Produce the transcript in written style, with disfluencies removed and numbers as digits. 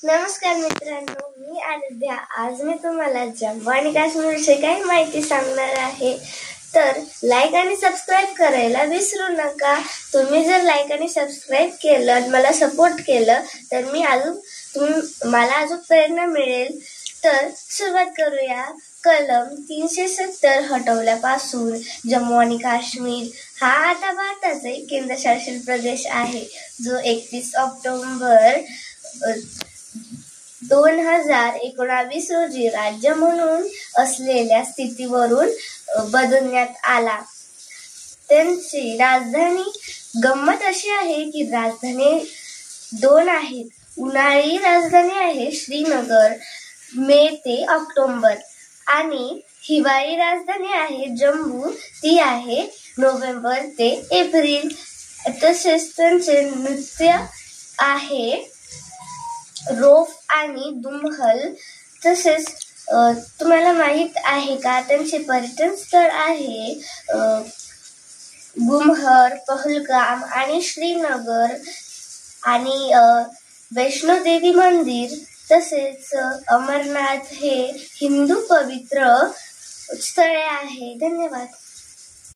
नमस्कार मित्रांनो, मी आराध्या. आज मी तुम्हाला जम्मू आणि काश्मीरची काही माहिती सांगणार आहे. तर लाईक आणि सबस्क्राईब करायला विसरू नका. तुम्ही जर लाईक आणि सबस्क्राईब केलं आणि मला सपोर्ट केलं तर मला अजून प्रेरणा मिळेल. तर सुरुवात करूया. कलम 370 हटवल्यापासून जम्मू आणि काश्मीर हा आता भारताचा एक केंद्रशासित प्रदेश आहे, जो 31 ऑक्टोबर 2019 रोजी राज्य म्हणून असलेल्या स्थितीवरून बदलण्यात आला. त्यांची राजधानी गंमत अशी आहे की राजधानी 2 आहेत. उन्हाळी राजधानी आहे श्रीनगर, मे ते ऑक्टोबर, आणि हिवाळी राजधानी आहे जम्मू, ती आहे नोव्हेंबर ते एप्रिल. तसेच त्यांचे नृत्य आहे रोफ आणि दुमहल. तसेच तुम्हाला माहित आहे का, त्यांचे पर्यटन स्थळ आहे गुमहर, पहलगाम आणि श्रीनगर, आणि वैष्णोदेवी मंदिर. तसेच अमरनाथ हे हिंदू पवित्र स्थळे आहे. धन्यवाद.